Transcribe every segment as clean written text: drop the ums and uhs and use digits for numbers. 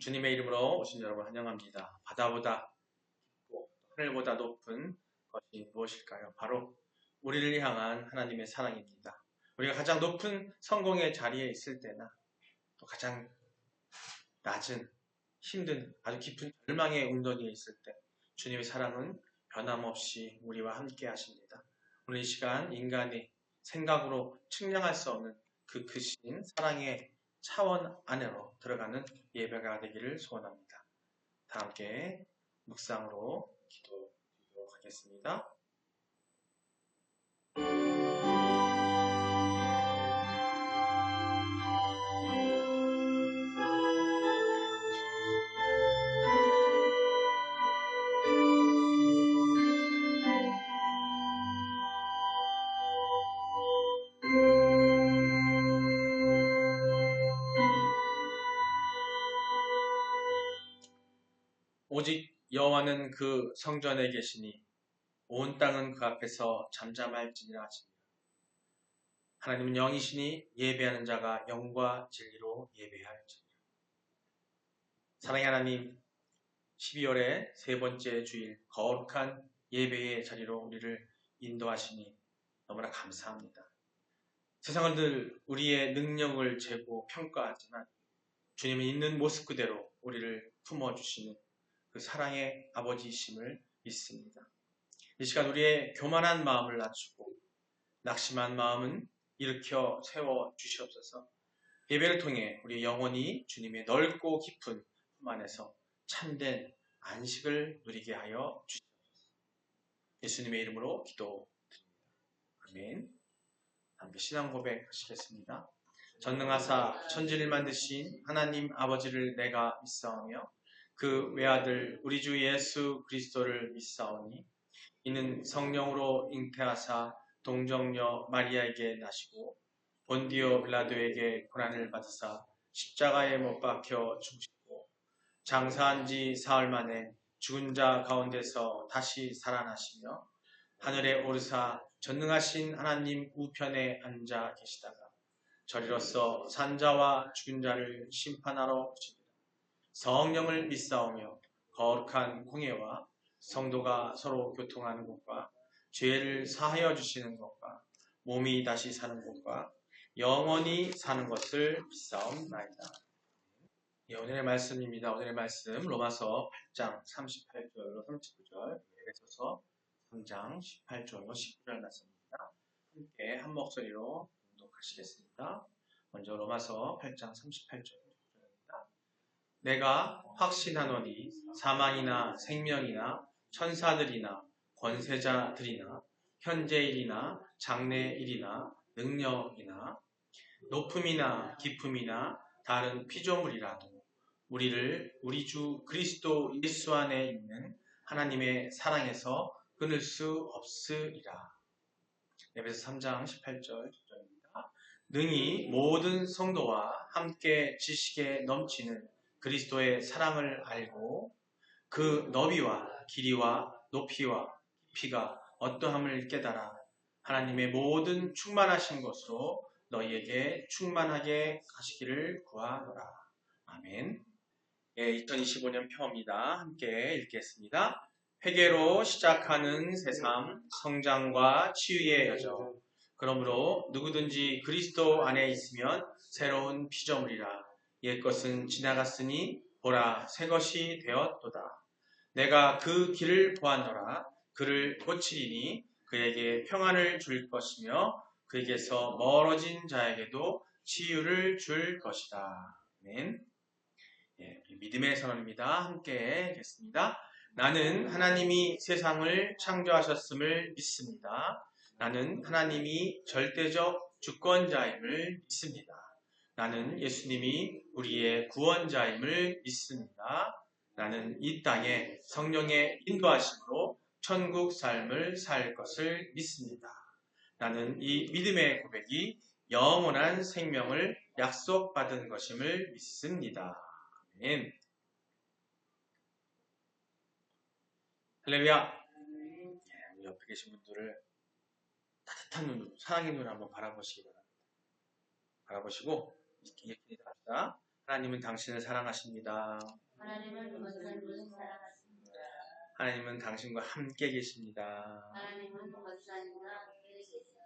주님의 이름으로 오신 여러분 환영합니다. 바다보다 깊고 하늘보다 높은 것이 무엇일까요? 바로 우리를 향한 하나님의 사랑입니다. 우리가 가장 높은 성공의 자리에 있을 때나 또 가장 낮은 힘든 아주 깊은 절망의 운동에 있을 때 주님의 사랑은 변함없이 우리와 함께 하십니다. 오늘 이 시간 인간의 생각으로 측량할 수 없는 그 크신 사랑의 차원 안으로 들어가는 예배가 되기를 소원합니다. 다 함께 묵상으로 기도드리도록 하겠습니다. 오직 여호와는 그 성전에 계시니 온 땅은 그 앞에서 잠잠할지니라 하시니라. 하나님은 영이시니 예배하는 자가 영과 진리로 예배할지니라. 사랑의 하나님, 12월의 세 번째 주일 거룩한 예배의 자리로 우리를 인도하시니 너무나 감사합니다. 세상은 늘 우리의 능력을 재고 평가하지만 주님은 있는 모습 그대로 우리를 품어주시는 그 사랑의 아버지이심을 믿습니다. 이 시간 우리의 교만한 마음을 낮추고 낙심한 마음은 일으켜 세워주시옵소서. 예배를 통해 우리 영혼이 주님의 넓고 깊은 품 안에서 참된 안식을 누리게 하여 주시옵소서. 예수님의 이름으로 기도드립니다. 아멘. 함께 신앙 고백하시겠습니다. 전능하사 천지를 만드신 하나님 아버지를 내가 믿사오며 그 외아들 우리 주 예수 그리스도를 믿사오니 이는 성령으로 잉태하사 동정녀 마리아에게 나시고 본디오 빌라도에게 고난을 받으사 십자가에 못 박혀 죽으시고 장사한 지 사흘 만에 죽은 자 가운데서 다시 살아나시며 하늘에 오르사 전능하신 하나님 우편에 앉아 계시다가 저리로서 산자와 죽은 자를 심판하러 오시니라. 성령을 믿사오며 거룩한 공예와 성도가 서로 교통하는 것과 죄를 사하여 주시는 것과 몸이 다시 사는 것과 영원히 사는 것을 믿사옵나이다. 예, 오늘의 말씀입니다. 오늘의 말씀 로마서 8장 38절로 39절, 에베소서 3장 18절로 19절 말씀입니다. 함께 한 목소리로 교독하시겠습니다. 먼저 로마서 8장 38절입니다. 내가 확신하노니 사망이나 생명이나 천사들이나 권세자들이나 현재일이나 장래일이나 능력이나 높음이나 깊음이나 다른 피조물이라도 우리를 우리 주 그리스도 예수 안에 있는 하나님의 사랑에서 끊을 수 없으리라. 에베소 3장 18절 구절입니다. 능히 모든 성도와 함께 지식에 넘치는 그리스도의 사랑을 알고 그 너비와 길이와 높이와 깊이가 어떠함을 깨달아 하나님의 모든 충만하신 것으로 너희에게 충만하게 하시기를 구하노라. 아멘. 예, 2025년 표입니다. 함께 읽겠습니다. 회개로 시작하는 새삼, 성장과 치유의 여정. 그러므로 누구든지 그리스도 안에 있으면 새로운 피조물이라. 옛것은 지나갔으니 보라 새 것이 되었도다. 내가 그 길을 보았노라. 그를 고치리니 그에게 평안을 줄 것이며 그에게서 멀어진 자에게도 치유를 줄 것이다. 아멘. 예, 믿음의 선언입니다. 함께 읽겠습니다. 나는 하나님이 세상을 창조하셨음을 믿습니다. 나는 하나님이 절대적 주권자임을 믿습니다. 나는 예수님이 우리의 구원자임을 믿습니다. 나는 이 땅에 성령의 인도하심으로 천국 삶을 살 것을 믿습니다. 나는 이 믿음의 고백이 영원한 생명을 약속받은 것임을 믿습니다. 아멘. 할렐루야. 우리 옆에 계신 분들을 따뜻한 눈으로, 사랑의 눈으로 한번 바라보시기 바랍니다. 바라보시고 이렇게 기도합시다. 하나님은 당신을 사랑하십니다. 하나님은 권사님을 사랑하십니다. 하나님은 당신과 함께 계십니다. 하나님은 권사님과 함께 계십니다.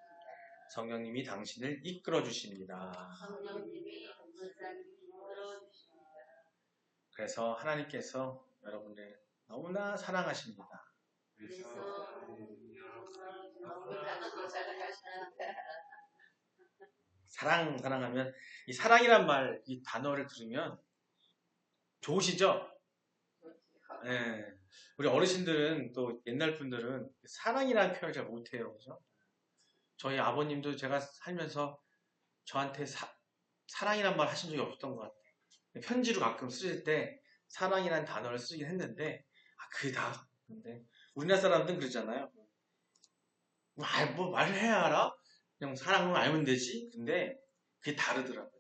성령님이 당신을 이끌어 주십니다. 성령님이 권사님을 이끌어 주십니다. 그래서 하나님께서 여러분을 너무나 사랑하십니다. 그래서 너무나도 사랑하십니다. 사랑하면 이 사랑이란 말, 이 단어를 들으면 좋으시죠? 네. 우리 어르신들은 또 옛날 분들은 사랑이라는 표현을 잘 못해요. 그죠? 저희 아버님도 제가 살면서 저한테 사랑이란 말 하신 적이 없었던 것 같아요. 편지로 가끔 쓰실 때 사랑이라는 단어를 쓰긴 했는데 그게 다. 근데 우리나라 사람들은 그러잖아요. 뭐 말을 해야 알아? 그냥 사랑을 알면 되지. 근데 그게 다르더라고요.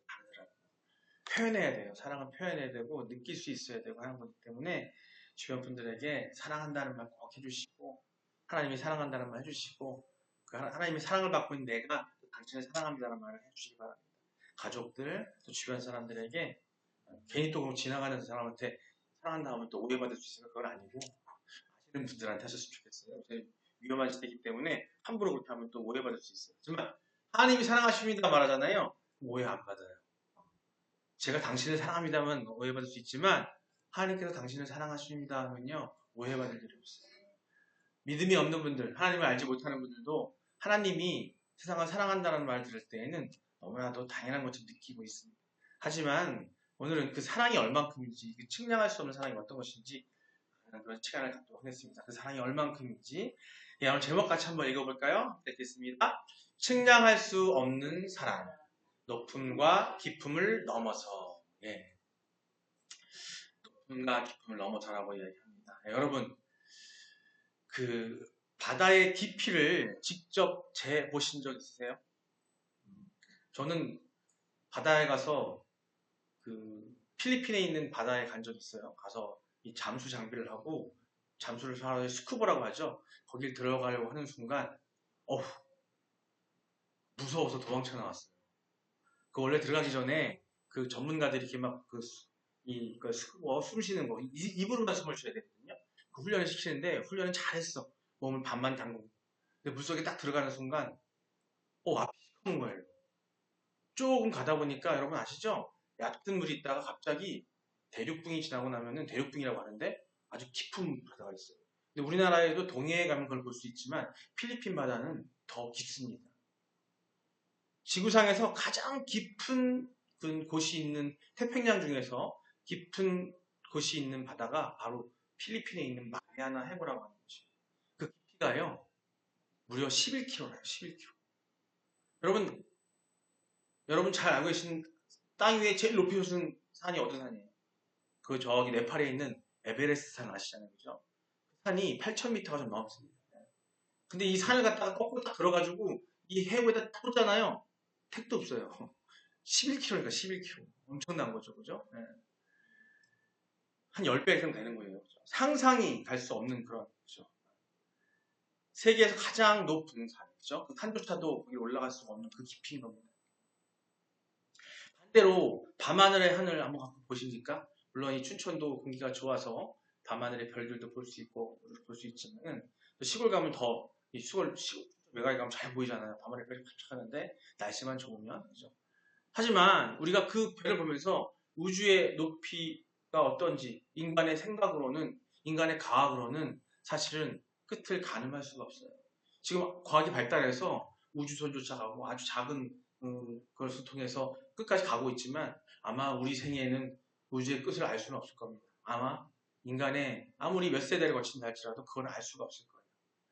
표현해야 돼요. 사랑은 표현해야 되고 느낄 수 있어야 되고 하는 거기 때문에 주변 분들에게 사랑한다는 말 꼭 해주시고 하나님이 사랑한다는 말 해주시고 그 하나님이 사랑을 받고 있는 내가 당신을 사랑합니다라는 말을 해주시기 바랍니다. 가족들, 또 주변 사람들에게 괜히 또 지나가는 사람한테 사랑한다 하면 또 오해받을 수 있으니까 그건 아니고 아시는 분들한테 하셨으면 좋겠어요. 위험한 시대이기 때문에 함부로 그렇게 하면 또 오해받을 수 있어요. 하지만 하나님이 사랑하십니다 말하잖아요. 오해 안 받아요. 제가 당신을 사랑합니다면 오해받을 수 있지만 하나님께서 당신을 사랑하십니다 하면요 오해받을 일이 없어요. 믿음이 없는 분들, 하나님을 알지 못하는 분들도 하나님이 세상을 사랑한다는 말을 들을 때에는 너무나도 당연한 것처럼 느끼고 있습니다. 하지만 오늘은 그 사랑이 얼만큼인지, 그 측량할 수 없는 사랑이 어떤 것인지 그런 시간을 갖도록 하겠습니다. 그 사랑이 얼만큼인지 오늘 제목 같이 한번 읽어볼까요? 읽겠습니다. 측량할 수 없는 사랑, 높음과 깊음을 넘어서. 높음과 깊음을 넘어서라고 이야기합니다. 여러분, 그 바다의 깊이를 직접 재보신 적 있으세요? 저는 바다에 가서 그 필리핀에 있는 바다에 간 적 있어요. 가서 이 잠수 장비를 하고 잠수를 하러 스쿠버라고 하죠. 거길 들어가려고 하는 순간 무서워서 도망쳐 나왔어요. 그 원래 들어가기 전에 그 전문가들이 이렇게 막 그 스쿠버 숨 쉬는 거 입으로만 숨을 쉬어야 되거든요. 그 훈련을 시키는데 훈련은 잘했어. 몸을 반만 담그고. 근데 물속에 딱 들어가는 순간 앞이 시커먼 거예요. 조금 가다 보니까 여러분 아시죠? 얕은 물이 있다가 갑자기 대륙붕이 지나고 나면은 대륙붕이라고 하는데 아주 깊은 바다가 있어요. 근데 우리나라에도 동해에 가면 그걸 볼 수 있지만 필리핀 바다는 더 깊습니다. 지구상에서 가장 깊은 곳이 있는 태평양 중에서 깊은 곳이 있는 바다가 바로 필리핀에 있는 마리아나 해구라고 하는 곳이에요. 그 깊이가요 무려 11km예요. 11km. 여러분 잘 알고 계신 땅 위에 제일 높이 솟은 산이 어떤 산이에요? 그 저기 네팔에 있는 에베레스트 산 아시잖아요. 그죠? 산이 8,000m가 좀 넘습니다. 근데 이 산을 갖다가 거꾸로 딱 들어가지고 이 해구에다 딱 꽂잖아요. 택도 없어요. 11km니까 11km. 엄청난 거죠. 그죠? 네. 한 10배 이상 되는 거예요. 그죠? 상상이 갈 수 없는 그런 거죠. 세계에서 가장 높은 산이죠. 그 산조차도 거기 올라갈 수가 없는 그 깊이인 겁니다. 반대로 밤하늘의 하늘 한번 갖고 보십니까? 물론 이 춘천도 공기가 좋아서 밤하늘의 별들도 볼 수 있고 볼 수 있지만 시골 가면 더 이 시골 외곽에 가면 잘 보이잖아요. 밤하늘 별이 반짝하는데 날씨만 좋으면 그죠? 하지만 우리가 그 별을 보면서 우주의 높이가 어떤지 인간의 생각으로는 인간의 과학으로는 사실은 끝을 가늠할 수가 없어요. 지금 과학이 발달해서 우주선조차 가고 아주 작은 것을 통해서 끝까지 가고 있지만 아마 우리 생애에는 우주의 끝을 알 수는 없을 겁니다. 아마 인간의 아무리 몇 세대를 거친다 할지라도 그건 알 수가 없을 거예요.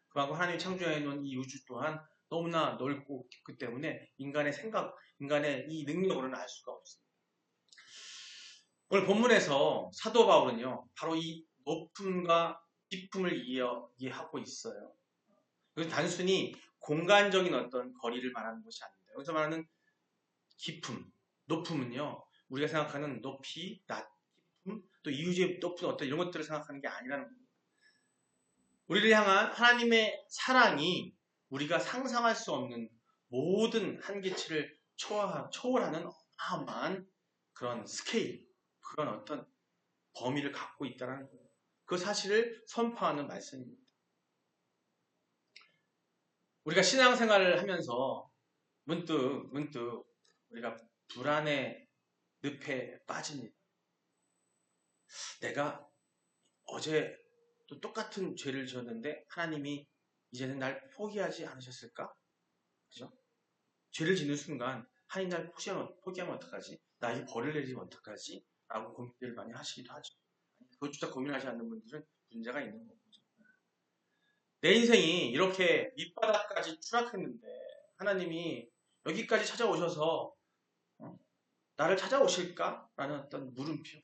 그만큼 하나님이 창조해 놓은 이 우주 또한 너무나 넓고 깊기 때문에 인간의 생각, 인간의 이 능력으로는 알 수가 없습니다. 오늘 본문에서 사도 바울은요, 바로 이 높음과 깊음을 이해하고 있어요. 이건 단순히 공간적인 어떤 거리를 말하는 것이 아닙니다. 여기서 말하는 깊음, 높음은요, 우리가 생각하는 높이, 낮, 깊음, 또 이우주의 높은 어떤 이런 것들을 생각하는 게 아니라는 겁니다. 우리를 향한 하나님의 사랑이 우리가 상상할 수 없는 모든 한계치를 초월하는 어마어마한 그런 스케일, 그런 어떤 범위를 갖고 있다는 거예요. 그 사실을 선포하는 말씀입니다. 우리가 신앙생활을 하면서 문득 우리가 불안의 늪에 빠집니다. 내가 어제 또 똑같은 죄를 지었는데 하나님이 이제는 날 포기하지 않으셨을까? 그죠? 죄를 짓는 순간 하나님 날 포기하면 어떡하지? 나에게 벌을 내리면 어떡하지? 라고 고민들을 많이 하시기도 하죠. 그것조차 고민하지 않는 분들은 문제가 있는 거죠. 내 인생이 이렇게 밑바닥까지 추락했는데 하나님이 여기까지 찾아오셔서 나를 찾아오실까? 라는 어떤 물음표.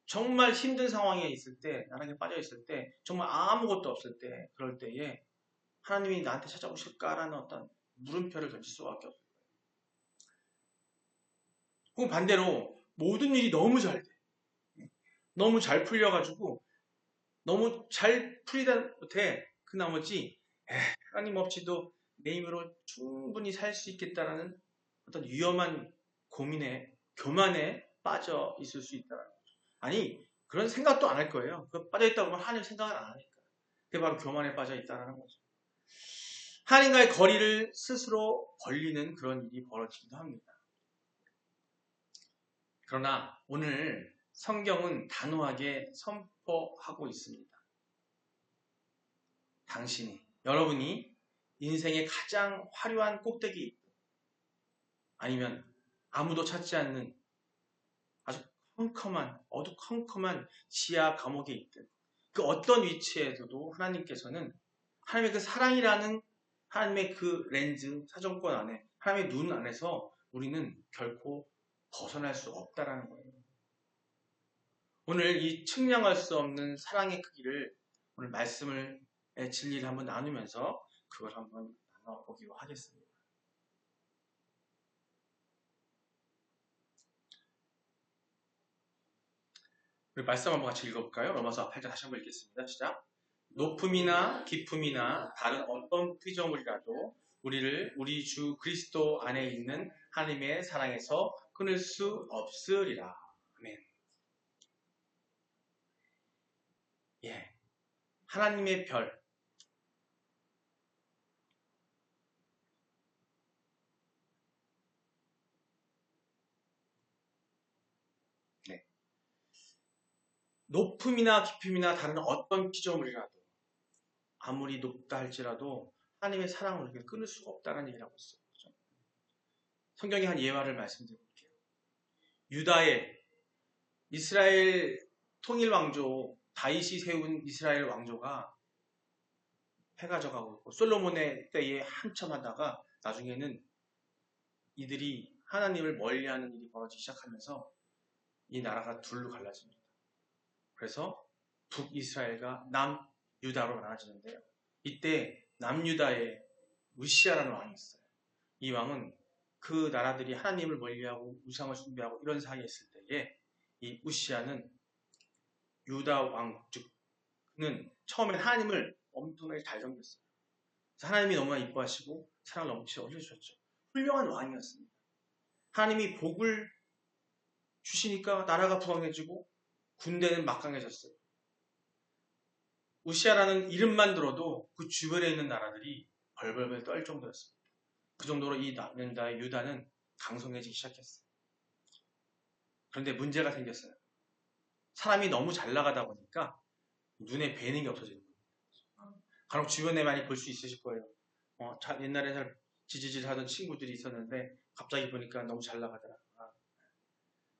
정말 힘든 상황에 있을 때, 나락에 빠져 있을 때, 정말 아무것도 없을 때, 그럴 때에 하나님이 나한테 찾아오실까라는 어떤 물음표를 던질 수밖에 없어요. 혹은 반대로 모든 일이 너무 잘 돼. 너무 잘 풀려가지고 너무 잘 풀리다 못해 그 나머지 하나님 없이도 내 힘으로 충분히 살 수 있겠다라는 어떤 위험한 고민에 교만에 빠져 있을 수 있다는 거죠. 아니 그런 생각도 안 할 거예요. 빠져있다고 하면 하나님 생각을 안 하니까. 그게 바로 교만에 빠져 있다는 거죠. 하나님과의 거리를 스스로 벌리는 그런 일이 벌어지기도 합니다. 그러나 오늘 성경은 단호하게 선포하고 있습니다. 당신이, 여러분이 인생의 가장 화려한 꼭대기에 있든 아니면 아무도 찾지 않는 아주 어두컴컴한 지하 감옥에 있든 그 어떤 위치에서도 하나님께서는 하나님의 그 사랑이라는 하나님의 그 렌즈, 사정권 안에 하나님의 눈 안에서 우리는 결코 벗어날 수 없다라는 거예요. 오늘 이 측량할 수 없는 사랑의 크기를 오늘 말씀의 진리를 한번 나누면서 그걸 한번 나눠보기로 하겠습니다. 우리 말씀 한번 같이 읽어볼까요? 로마서 8장 다시 한번 읽겠습니다. 시작. 높음이나 깊음이나 다른 어떤 피조물이라도 우리를 우리 주 그리스도 안에 있는 하나님의 사랑에서 끊을 수 없으리라. 아멘. 예, 하나님의 별. 네. 높음이나 깊음이나 다른 어떤 피조물이라도 아무리 높다 할지라도 하나님의 사랑을 우리가 끊을 수가 없다는 얘기를 하고 있어요. 그렇죠? 성경의 한 예화를 말씀드릴게요. 유다의 이스라엘 통일 왕조 다윗이 세운 이스라엘 왕조가 해가 져가고 있고 솔로몬의 때에 한참 하다가 나중에는 이들이 하나님을 멀리하는 일이 벌어지기 시작하면서 이 나라가 둘로 갈라집니다. 그래서 북이스라엘과 남유다로 나눠지는데요. 이때 남유다에 우시아라는 왕이 있어요. 이 왕은 그 나라들이 하나님을 멀리하고 우상을 숭배하고 이런 사이에 있을 때에 이 우시아는 유다 왕, 즉 그는 처음엔 하나님을 엄청나게 잘 섬겼어요. 하나님이 너무나 이뻐하시고 사랑을 넘치게 올려주셨죠. 훌륭한 왕이었습니다. 하나님이 복을 주시니까 나라가 부강해지고 군대는 막강해졌어요. 우시아라는 이름만 들어도 그 주변에 있는 나라들이 벌벌벌 떨 정도였습니다. 그 정도로 이 남유다의 유다는 강성해지기 시작했어요. 그런데 문제가 생겼어요. 사람이 너무 잘 나가다 보니까 눈에 뵈는 게 없어지는 거예요. 간혹 주변에 많이 볼 수 있으실 거예요. 옛날에 잘 지지질 하던 친구들이 있었는데 갑자기 보니까 너무 잘 나가더라.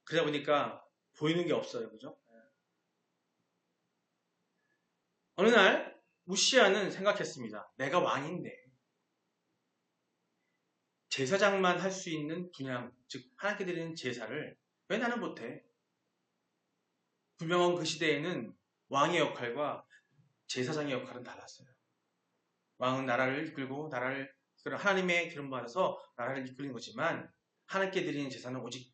그러다 보니까 보이는 게 없어요. 그죠? 어느 날 우시아는 생각했습니다. 내가 왕인데 제사장만 할 수 있는 분양, 즉 하나님께 드리는 제사를 왜 나는 못해? 분명한 그 시대에는 왕의 역할과 제사장의 역할은 달랐어요. 왕은 나라를 이끌고 하나님의 기름 받아서 나라를 이끌는 거지만 하나님께 드리는 제사는 오직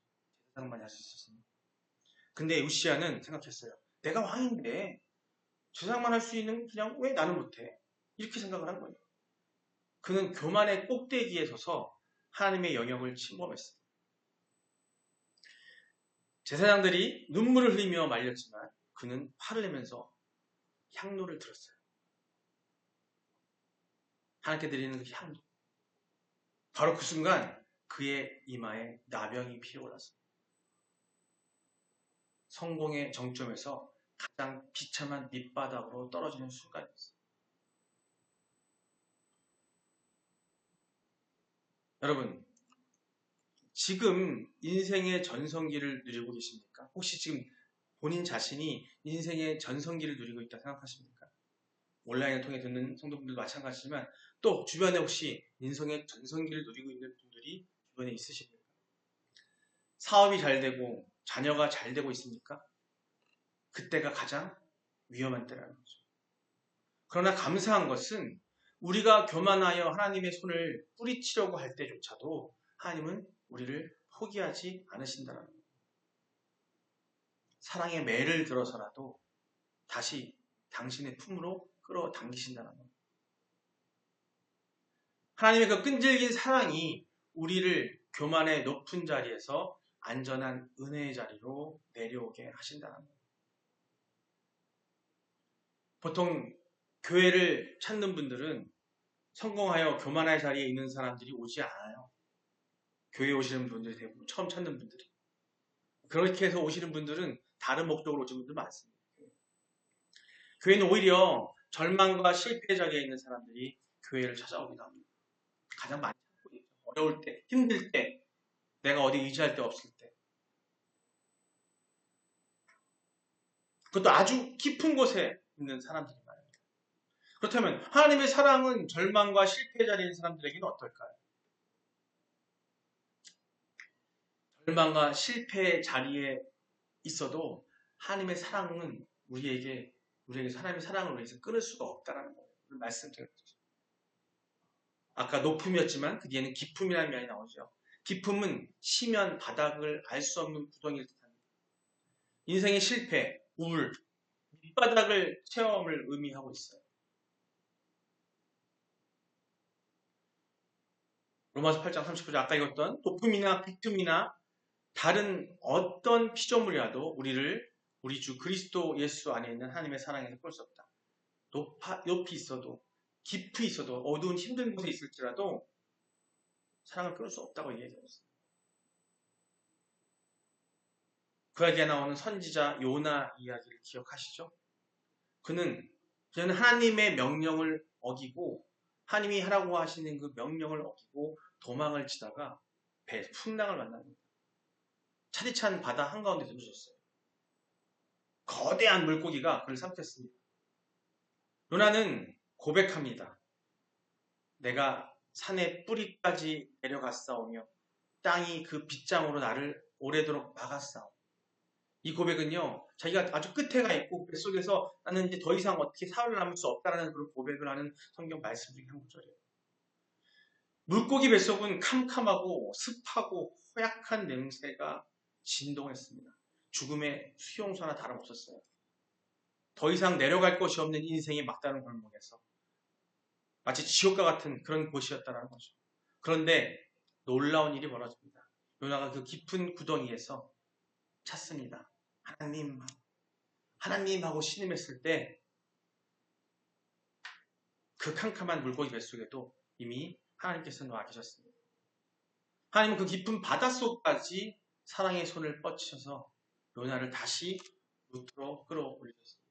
제사장만이 할 수 있었습니다. 근데 우시아는 생각했어요. 내가 왕인데 제사장만 할 수 있는 그냥 왜 나는 못해? 이렇게 생각을 한 거예요. 그는 교만의 꼭대기에 서서 하나님의 영역을 침범했어요. 제사장들이 눈물을 흘리며 말렸지만 그는 화를 내면서 향로를 들었어요. 하나님께 드리는 그 향로. 바로 그 순간 그의 이마에 나병이 피어올랐습니다. 성공의 정점에서 가장 비참한 밑바닥으로 떨어지는 순간이었어요. 여러분, 지금 인생의 전성기를 누리고 계십니까? 혹시 지금 본인 자신이 인생의 전성기를 누리고 있다 생각하십니까? 온라인을 통해 듣는 성도분들도 마찬가지지만 또 주변에 혹시 인생의 전성기를 누리고 있는 분들이 주변에 있으십니까? 사업이 잘 되고 자녀가 잘 되고 있습니까? 그때가 가장 위험한 때라는 거죠. 그러나 감사한 것은 우리가 교만하여 하나님의 손을 뿌리치려고 할 때조차도 하나님은 우리를 포기하지 않으신다는 거예요. 사랑의 매를 들어서라도 다시 당신의 품으로 끌어당기신다는 거예요. 하나님의 그 끈질긴 사랑이 우리를 교만의 높은 자리에서 안전한 은혜의 자리로 내려오게 하신다는 거예요. 보통 교회를 찾는 분들은 성공하여 교만의 자리에 있는 사람들이 오지 않아요. 교회에 오시는 분들이 대부분 처음 찾는 분들이. 그렇게 해서 오시는 분들은 다른 목적으로 오시는 분들 많습니다. 교회는 오히려 절망과 실패의 자리에 있는 사람들이 교회를 찾아오기도 합니다. 가장 많이 찾고 있죠. 어려울 때, 힘들 때, 내가 어디 의지할 데 없을 때. 그것도 아주 깊은 곳에 있는 사람들이 많아요. 그렇다면 하나님의 사랑은 절망과 실패의 자리에 있는 사람들에게는 어떨까요? 절망과 실패의 자리에 있어도 하나님의 사랑은 우리에게 하나님의 사랑을 위해서 끊을 수가 없다는 거예요. 말씀드렸죠. 아까 높음이었지만 그 뒤에는 깊음이라는 면이 나오죠. 깊음은 심연 바닥을 알 수 없는 구덩이를 뜻합니다. 인생의 실패, 우울, 밑바닥을 체험을 의미하고 있어요. 로마서 8장 39절 아까 읽었던 높음이나 깊음이나 다른 어떤 피조물이라도 우리 주 그리스도 예수 안에 있는 하나님의 사랑에서 볼 수 없다. 높이 있어도 깊이 있어도 어두운 힘든 곳에 있을지라도 사랑을 끊을 수 없다고 얘기해줬어요. 그에게 나오는 선지자 요나 이야기를 기억하시죠? 그는 하나님의 명령을 어기고 하나님이 하라고 하시는 그 명령을 어기고 도망을 치다가 풍랑을 만납니다. 차디찬 바다 한가운데 던져졌어요. 거대한 물고기가 그를 삼켰습니다. 요나는 고백합니다. 내가 산의 뿌리까지 내려갔사오며 땅이 그 빗장으로 나를 오래도록 막았사오. 이 고백은요, 자기가 아주 끝에 가 있고 뱃속에서 나는 이제 더 이상 어떻게 살아남을 수 없다라는 그런 고백을 하는 성경 말씀 중에 한 구절이에요. 물고기 뱃속은 캄캄하고 습하고 허약한 냄새가 진동했습니다. 죽음의 수용소나 다름없었어요. 더 이상 내려갈 곳이 없는 인생의 막다른 골목에서 마치 지옥과 같은 그런 곳이었다는 거죠. 그런데 놀라운 일이 벌어집니다. 요나가 그 깊은 구덩이에서 찾습니다. 하나님 하고 신음했을 때 그 캄캄한 물고기 뱃속에도 이미 하나님께서 놓아 계셨습니다. 하나님은 그 깊은 바닷속까지 사랑의 손을 뻗치셔서 요나를 다시 루트로 끌어올리셨습니다.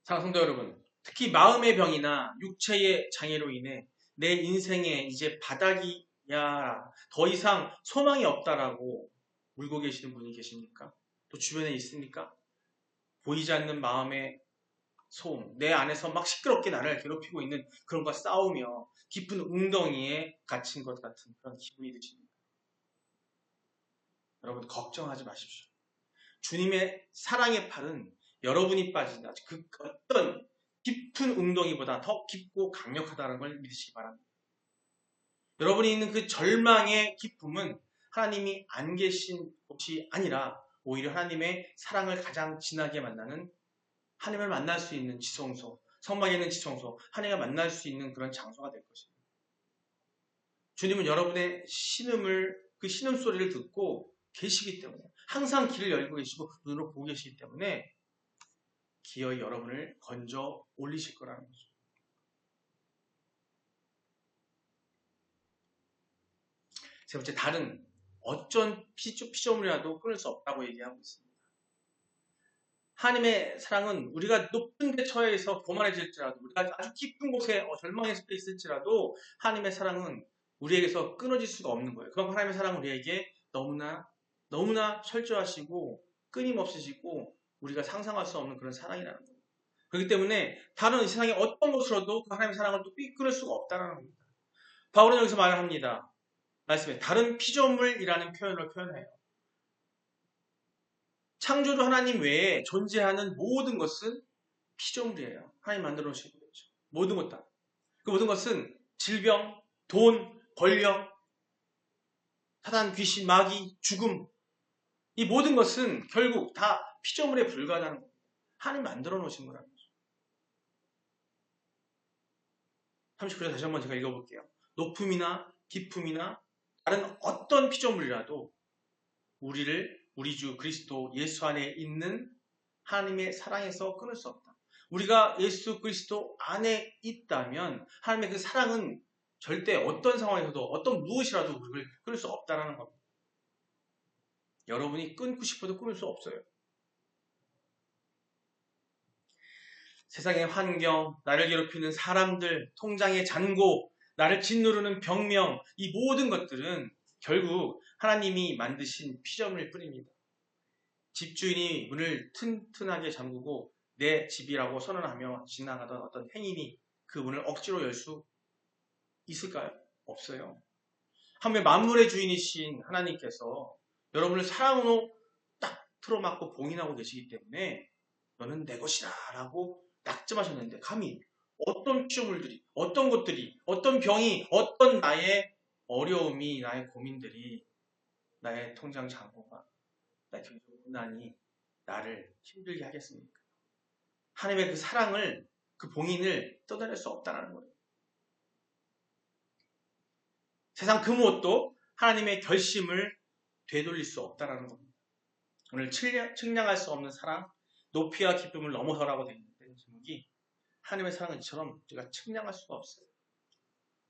사랑하는 성도 여러분, 특히 마음의 병이나 육체의 장애로 인해 내 인생에 이제 바닥이야, 더 이상 소망이 없다라고 울고 계시는 분이 계십니까? 또 주변에 있습니까? 보이지 않는 마음의 소음, 내 안에서 막 시끄럽게 나를 괴롭히고 있는 그런 것과 싸우며 깊은 웅덩이에 갇힌 것 같은 그런 기분이 드십니다. 여러분 걱정하지 마십시오. 주님의 사랑의 팔은 여러분이 빠진 그 어떤 깊은 웅덩이보다 더 깊고 강력하다는 걸 믿으시기 바랍니다. 여러분이 있는 그 절망의 기쁨은 하나님이 안 계신 곳이 아니라 오히려 하나님의 사랑을 가장 진하게 만나는 하나님을 만날 수 있는 지성소, 성막에 있는 지성소, 하나님을 만날 수 있는 그런 장소가 될 것입니다. 주님은 여러분의 신음을 그 신음소리를 듣고 계시기 때문에 항상 길을 열고 계시고 눈으로 보고 계시기 때문에 기어이 여러분을 건져 올리실 거라는 거죠. 세 번째, 다른 어떤 피조물이라도 끊을 수 없다고 얘기하고 있습니다. 하나님의 사랑은 우리가 높은 데 처해서 교만해질지라도 우리가 아주 깊은 곳에 절망에 서 있을지라도 하나님의 사랑은 우리에게서 끊어질 수가 없는 거예요. 그만큼 하나님의 사랑은 우리에게 너무나 철저하시고 끊임없으시고 우리가 상상할 수 없는 그런 사랑이라는 거예요. 그렇기 때문에 다른 이 세상의 어떤 것으로도 그 하나님의 사랑을 또 끊을 수가 없다는 겁니다. 바울은 여기서 말을 합니다. 말씀에 다른 피조물이라는 표현을 표현해요. 창조주 하나님 외에 존재하는 모든 것은 피조물이에요. 하나님 만들어 놓으신 거죠. 모든 것 다. 그 모든 것은 질병, 돈, 권력, 사단, 귀신, 마귀, 죽음, 이 모든 것은 결국 다 피조물에 불과하다는 겁니다. 하나님 만들어 놓으신 거라는 거죠. 39절 다시 한번 제가 읽어볼게요. 높음이나 깊음이나 다른 어떤 피조물이라도 우리 주 그리스도 예수 안에 있는 하나님의 사랑에서 끊을 수 없다. 우리가 예수 그리스도 안에 있다면 하나님의 그 사랑은 절대 어떤 상황에서도 어떤 무엇이라도 우리를 끊을 수 없다는 겁니다. 여러분이 끊고 싶어도 끊을 수 없어요. 세상의 환경, 나를 괴롭히는 사람들, 통장의 잔고, 나를 짓누르는 병명, 이 모든 것들은 결국 하나님이 만드신 피조물일 뿐입니다. 집주인이 문을 튼튼하게 잠그고 내 집이라고 선언하며 지나가던 어떤 행인이 그 문을 억지로 열 수 있을까요? 없어요. 한편 만물의 주인이신 하나님께서 여러분을 사랑으로 딱 틀어막고 봉인하고 계시기 때문에 너는 내 것이다 라고 낙점하셨는데 감히 어떤 피조물들이, 어떤 것들이, 어떤 병이, 어떤 나의 어려움이, 나의 고민들이, 나의 통장 잔고가, 나의 경제적 고난이 나를 힘들게 하겠습니까? 하나님의 그 사랑을, 그 봉인을 떠나낼 수 없다는 거예요. 세상 그 무엇도 하나님의 결심을 되돌릴 수 없다는 겁니다. 오늘 측량할 수 없는 사랑, 높이와 기쁨을 넘어서라고 되어 있는 제목이 하나님의 사랑은 이처럼 우리가 측량할 수가 없어요.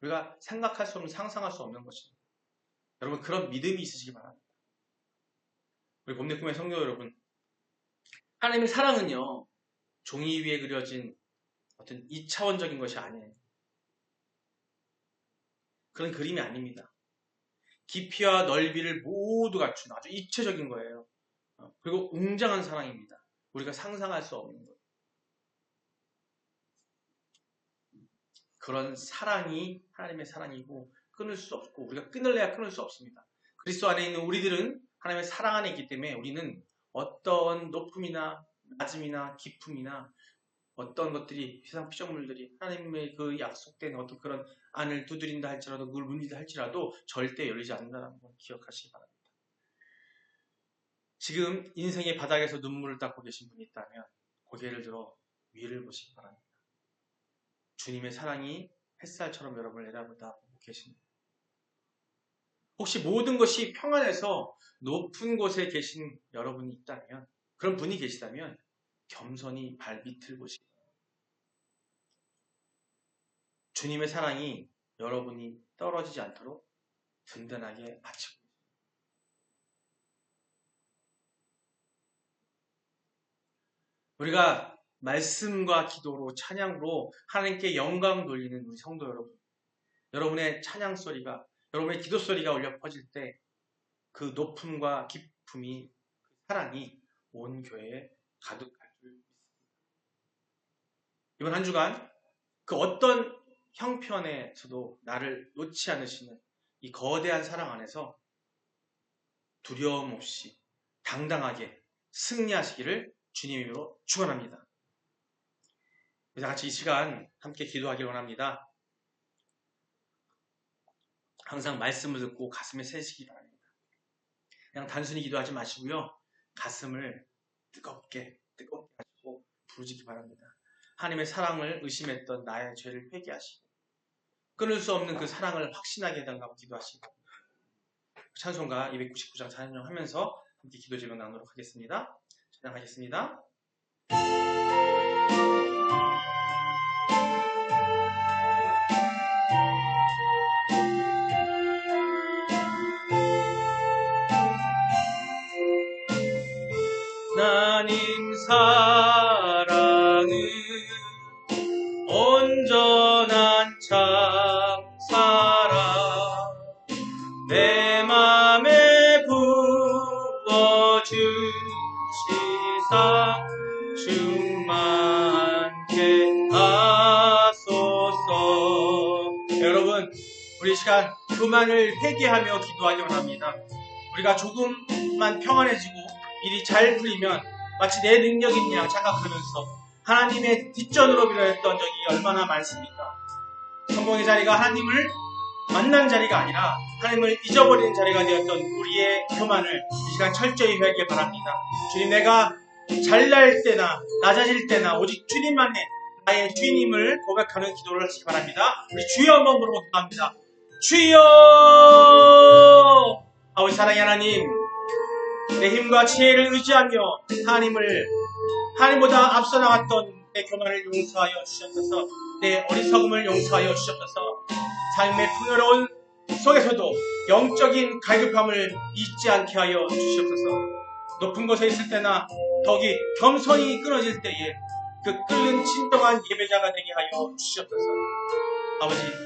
우리가 생각할 수 없는, 상상할 수 없는 것입니다. 여러분 그런 믿음이 있으시기 바랍니다. 우리 봄내 꿈의 성도 여러분, 하나님의 사랑은요 종이 위에 그려진 어떤 2차원적인 것이 아니에요. 그런 그림이 아닙니다. 깊이와 넓이를 모두 갖춘 아주 입체적인 거예요. 그리고 웅장한 사랑입니다. 우리가 상상할 수 없는 것. 그런 사랑이 하나님의 사랑이고 끊을 수 없고 우리가 끊을래야 끊을 수 없습니다. 그리스도 안에 있는 우리들은 하나님의 사랑 안에 있기 때문에 우리는 어떤 높음이나 낮음이나 깊음이나 어떤 것들이 세상 피조물들이 하나님의 그 약속된 어떤 그런 안을 두드린다 할지라도 그걸 문린다 할지라도 절대 열리지 않는다는 걸 기억하시기 바랍니다. 지금 인생의 바닥에서 눈물을 닦고 계신 분이 있다면 고개를 들어 위를 보시기 바랍니다. 주님의 사랑이 햇살처럼 여러분을 내려다보고 계십니다. 혹시 모든 것이 평안해서 높은 곳에 계신 여러분이 있다면, 그런 분이 계시다면 겸손히 발밑을 보시기 바랍니다. 주님의 사랑이 여러분이 떨어지지 않도록 든든하게 받치고 있습니다. 우리가 말씀과 기도로 찬양으로 하나님께 영광 돌리는 우리 성도 여러분, 여러분의 찬양 소리가, 여러분의 기도 소리가 울려 퍼질 때 그 높음과 기쁨이, 그 사랑이 온 교회에 가득할 줄 믿습니다. 이번 한 주간 그 어떤 형편에서도 나를 놓지 않으시는 이 거대한 사랑 안에서 두려움 없이 당당하게 승리하시기를 주님의 이름으로 축원합니다. 우리 같이 이 시간 함께 기도하길 원합니다. 항상 말씀을 듣고 가슴에 새시기 바랍니다. 그냥 단순히 기도하지 마시고요. 가슴을 뜨겁게 하시고 부르짖기 바랍니다. 하나님의 사랑을 의심했던 나의 죄를 회개하시고 끊을 수 없는 그 사랑을 확신하게 해달라고 기도하시기 바랍니다. 찬송가 299장 찬양하면서 함께 기도 제목 나누도록 하겠습니다. 찬양하겠습니다. 하나님 사랑은 온전한 참사랑 내 맘에 부어주시사 충만케 하소서. 여러분, 우리 이 시간 그만을 회개하며 기도하기 원합니다. 우리가 조금만 평안해지고 일이 잘 풀리면 마치 내 능력인 양 착각하면서 하나님의 뒷전으로 빌어했던 적이 얼마나 많습니까? 성공의 자리가 하나님을 만난 자리가 아니라 하나님을 잊어버리는 자리가 되었던 우리의 교만을 이 시간 철저히 회개하기 바랍니다. 주님, 내가 잘날 때나 낮아질 때나 오직 주님만의 나의 주님을 고백하는 기도를 하시기 바랍니다. 우리 주여 한번 부르고 기도합니다. 주여! 아버지 사랑의 하나님, 내 힘과 지혜를 의지하며 하나님보다 앞서 나갔던 내 교만을 용서하여 주셨소서. 내 어리석음을 용서하여 주셨소서. 삶의 풍요로운 속에서도 영적인 갈급함을 잊지 않게 하여 주시옵소서. 높은 곳에 있을 때나 더욱이 겸손이 끊어질 때에 그 끓는 진정한 예배자가 되게 하여 주시옵소서.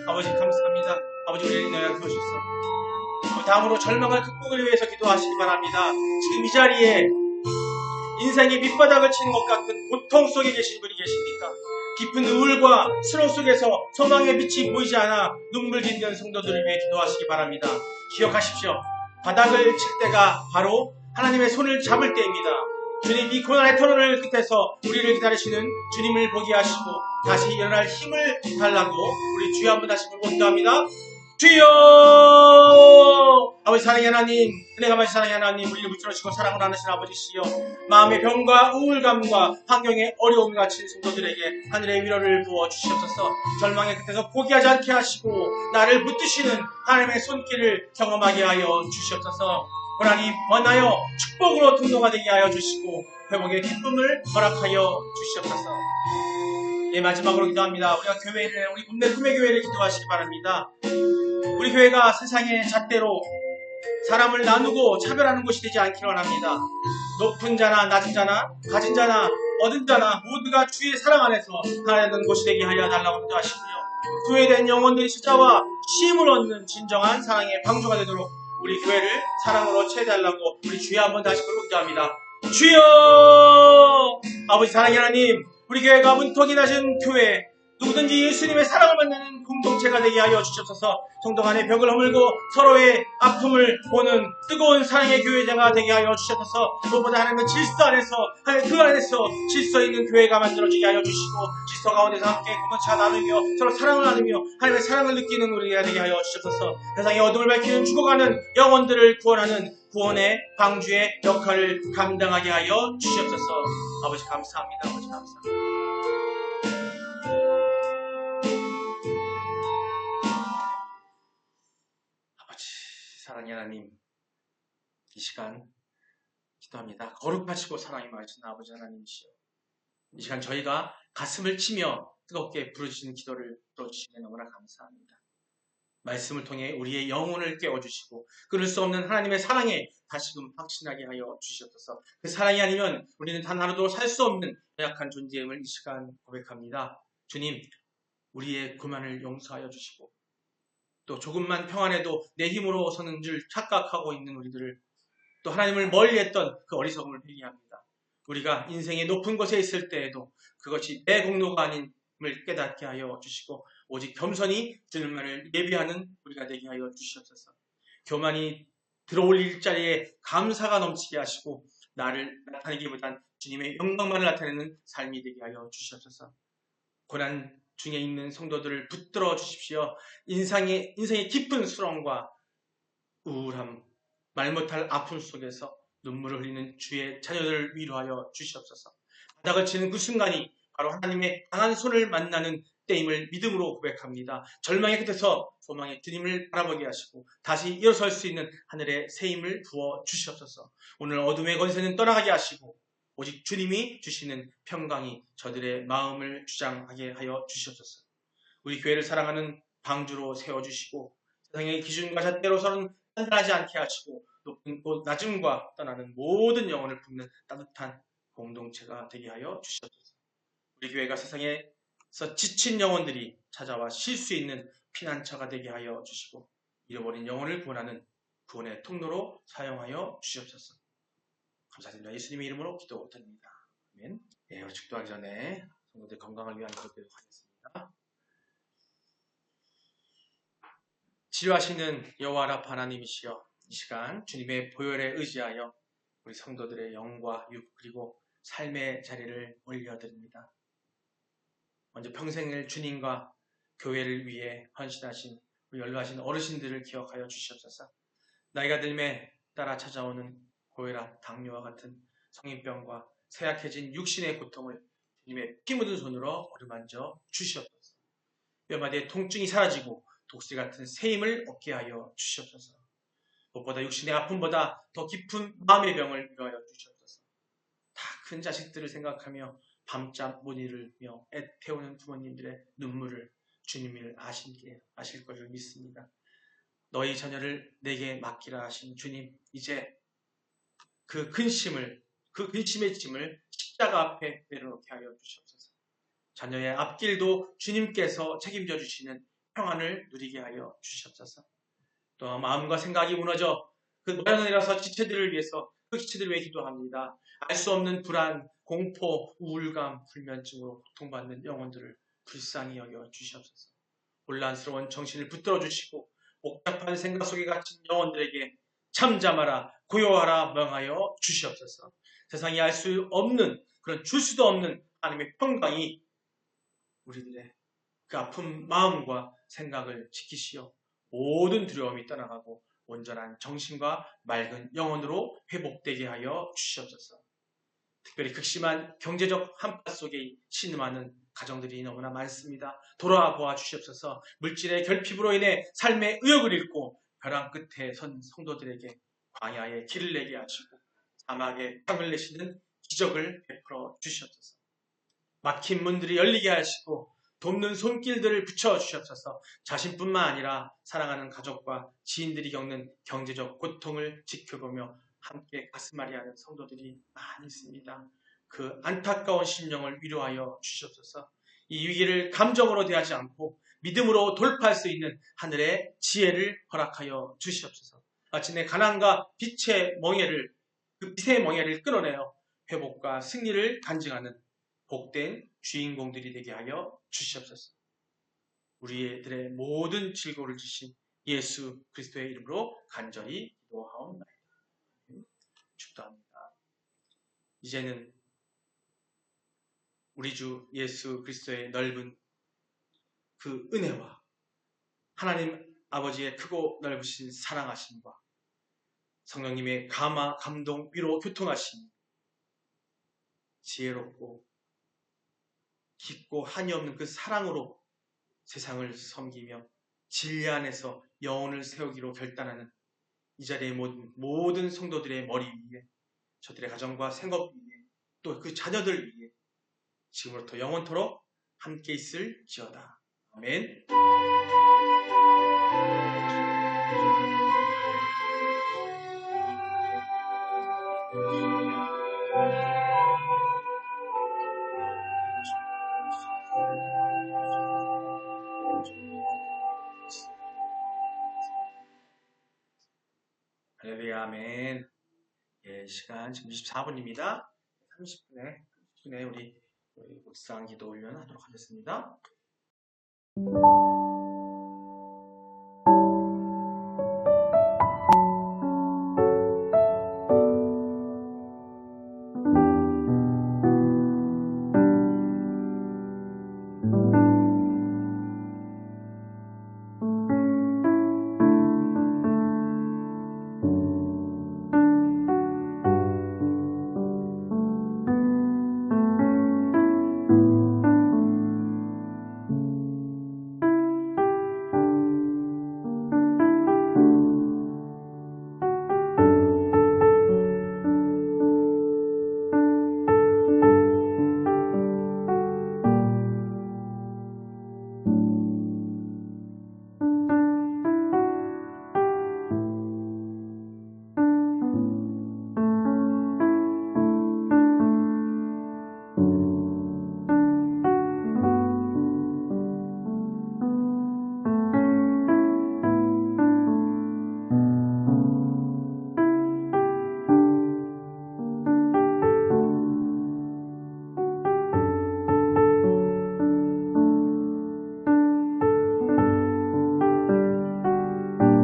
아버지 감사합니다. 아버지 우리를 인하여 도우시옵소서. 다음으로 절망을 극복을 위해서 기도하시기 바랍니다. 지금 이 자리에 인생의 밑바닥을 치는 것 같은 고통 속에 계신 분이 계십니까? 깊은 우울과 슬픔 속에서 소망의 빛이 보이지 않아 눈물 짓는 성도들을 위해 기도하시기 바랍니다. 기억하십시오. 바닥을 칠 때가 바로 하나님의 손을 잡을 때입니다. 주님, 이 고난의 터널을 끝에서 우리를 기다리시는 주님을 보게 하시고 다시 일어날 힘을 달라고 우리 주여 한번 다시 부르고 기도합니다. 주여! 아버지 사랑의 하나님, 은혜가 많으신 사랑의 하나님, 우리를 붙들어주시고 사랑을 나누신 아버지시여, 마음의 병과 우울감과 환경의 어려움을 갖춘 성도들에게 하늘의 위로를 부어 주시옵소서. 절망의 끝에서 포기하지 않게 하시고 나를 붙드시는 하나님의 손길을 경험하게 하여 주시옵소서. 하나님, 원하여 축복으로 통로가 되게 하여 주시고 회복의 기쁨을 허락하여 주시옵소서. 예, 마지막으로 기도합니다. 우리 국내 꿈의 교회를 기도하시기 바랍니다. 우리 교회가 세상의 잣대로 사람을 나누고 차별하는 곳이 되지 않기를 원합니다. 높은 자나 낮은 자나 가진 자나 얻은 자나 모두가 주의 사랑 안에서 하나되는 곳이 되게 하여 달라고 기도하시고요. 교회된 영혼들이 찾아와 쉼을 얻는 진정한 사랑의 방주가 되도록 우리 교회를 사랑으로 채워달라고 우리 주여 한번 다시 부르고 기도합니다. 주여! 아버지 사랑의 하나님, 우리 교회가 문턱이 낮은 교회, 누구든지 예수님의 사랑을 만나는 공동체가 되게 하여 주시옵소서. 성도 간의 벽을 허물고 서로의 아픔을 보는 뜨거운 사랑의 교회자가 되게 하여 주시옵소서. 무엇보다 하나님의 질서 안에서, 그 안에서 질서 있는 교회가 만들어지게 하여 주시고 질서 가운데서 함께 공동체가 나누며 서로 사랑을 나누며 하나님의 사랑을 느끼는 우리가 되게 하여 주시옵소서. 세상의 어둠을 밝히는 죽어가는 영혼들을 구원하는 구원의 방주의 역할을 감당하게 하여 주시옵소서. 아버지 감사합니다. 아버지 감사합니다. 사랑의 하나님, 이 시간 기도합니다. 거룩하시고 사랑이 많으신 아버지 하나님이시여, 이 시간 저희가 가슴을 치며 뜨겁게 부르짖는 기도를 들어주시면 너무나 감사합니다. 말씀을 통해 우리의 영혼을 깨워주시고 끊을 수 없는 하나님의 사랑에 다시금 확신하게 하여 주시옵소서. 그 사랑이 아니면 우리는 단 하루도 살 수 없는 연약한 존재임을 이 시간 고백합니다. 주님, 우리의 교만을 용서하여 주시고 또 조금만 평안해도 내 힘으로 서는 줄 착각하고 있는 우리들을, 또 하나님을 멀리했던 그 어리석음을 회개합니다. 우리가 인생의 높은 곳에 있을 때에도 그것이 내 공로가 아님을 깨닫게 하여 주시고 오직 겸손히 주님만을 예비하는 우리가 되게 하여 주시옵소서. 교만이 들어올 일자리에 감사가 넘치게 하시고 나를 나타내기보단 주님의 영광만을 나타내는 삶이 되게 하여 주시옵소서. 고난 중에 있는 성도들을 붙들어 주십시오. 인생의 깊은 수렁과 우울함, 말 못할 아픔 속에서 눈물을 흘리는 주의 자녀들을 위로하여 주시옵소서. 바닥을 치는 그 순간이 바로 하나님의 강한 손을 만나는 때임을 믿음으로 고백합니다. 절망의 끝에서 소망의 주님을 바라보게 하시고 다시 일어설 수 있는 하늘의 새 힘을 부어 주시옵소서. 오늘 어둠의 권세는 떠나가게 하시고 오직 주님이 주시는 평강이 저들의 마음을 주장하게 하여 주시옵소서. 우리 교회를 사랑하는 방주로 세워주시고 세상의 기준과 잣대로서는 판단하지 않게 하시고 높은 곳 낮음과 떠나는 모든 영혼을 품는 따뜻한 공동체가 되게 하여 주시옵소서. 우리 교회가 세상에서 지친 영혼들이 찾아와 쉴 수 있는 피난처가 되게 하여 주시고 잃어버린 영혼을 구원하는 구원의 통로로 사용하여 주시옵소서. 감사드립니다. 예수님의 이름으로 기도드립니다. 아멘. 예, 우리 축도하기 전에 성도들 건강을 위한 기도드리도록 하겠습니다. 치료하시는 여호와 라파 하나님이시여, 이 시간 주님의 보혈에 의지하여 우리 성도들의 영과 육 그리고 삶의 자리를 올려드립니다. 먼저 평생을 주님과 교회를 위해 헌신하신 우리 연로하신 어르신들을 기억하여 주시옵소서. 나이가 들매 따라 찾아오는 고혈압, 당뇨와 같은 성인병과 쇠약해진 육신의 고통을 주님의 피 묻은 손으로 어루만져 주시옵소서. 뼈마디의 통증이 사라지고 독수리 같은 새 힘을 얻게 하여 주시옵소서. 무엇보다 육신의 아픔보다 더 깊은 마음의 병을 위로하여 주시옵소서. 다 큰 자식들을 생각하며 밤잠 못 이루며 애태우는 부모님들의 눈물을 주님을 아실 것을 믿습니다. 너희 자녀를 내게 맡기라 하신 주님, 이제 그 근심의 짐을 십자가 앞에 내려놓게 하여 주시옵소서. 자녀의 앞길도 주님께서 책임져 주시는 평안을 누리게 하여 주시옵소서. 또 마음과 생각이 무너져 그 노년이라서 지체들을 위해서 그 지체들을 위해 기도합니다. 알 수 없는 불안, 공포, 우울감, 불면증으로 고통받는 영혼들을 불쌍히 여겨 주시옵소서. 혼란스러운 정신을 붙들어 주시고 복잡한 생각 속에 갇힌 영혼들에게 잠잠하라, 고요하라 명하여 주시옵소서. 세상이 알 수 없는 그런 줄 수도 없는 하나님의 평강이 우리들의 그 아픈 마음과 생각을 지키시어 모든 두려움이 떠나가고 온전한 정신과 맑은 영혼으로 회복되게 하여 주시옵소서. 특별히 극심한 경제적 한파 속에 신음하는 가정들이 너무나 많습니다. 돌아보아 주시옵소서. 물질의 결핍으로 인해 삶의 의욕을 잃고 벼랑 끝에 선 성도들에게 광야에 길을 내게 하시고 사막에 땅을 내시는 기적을 베풀어 주시옵소서. 막힌 문들이 열리게 하시고 돕는 손길들을 붙여 주시옵소서. 자신뿐만 아니라 사랑하는 가족과 지인들이 겪는 경제적 고통을 지켜보며 함께 가슴앓이하는 성도들이 많이 있습니다. 그 안타까운 심령을 위로하여 주시옵소서. 이 위기를 감정으로 대하지 않고 믿음으로 돌파할 수 있는 하늘의 지혜를 허락하여 주시옵소서. 마치 내 가난과 빛의 멍에를 끊어내어 회복과 승리를 간증하는 복된 주인공들이 되게 하여 주시옵소서. 우리들의 모든 질고를 주신 예수 그리스도의 이름으로 간절히 기도하옵나이다. 축도합니다. 이제는 우리 주 예수 그리스도의 넓은 그 은혜와 하나님 아버지의 크고 넓으신 사랑하심과 성령님의 감화, 감동, 위로, 교통하심, 지혜롭고 깊고 한이 없는 그 사랑으로 세상을 섬기며 진리 안에서 영혼을 세우기로 결단하는 이 자리의 모든 성도들의 머리 위에, 저들의 가정과 생업 위에, 또 그 자녀들 위에 지금부터 영원토록 함께 있을지어다. 아멘. 할렐루야, 아멘. 예, 시간 지금 24분입니다. 30분에 우리 묵상 기도 훈련 하도록 하겠습니다.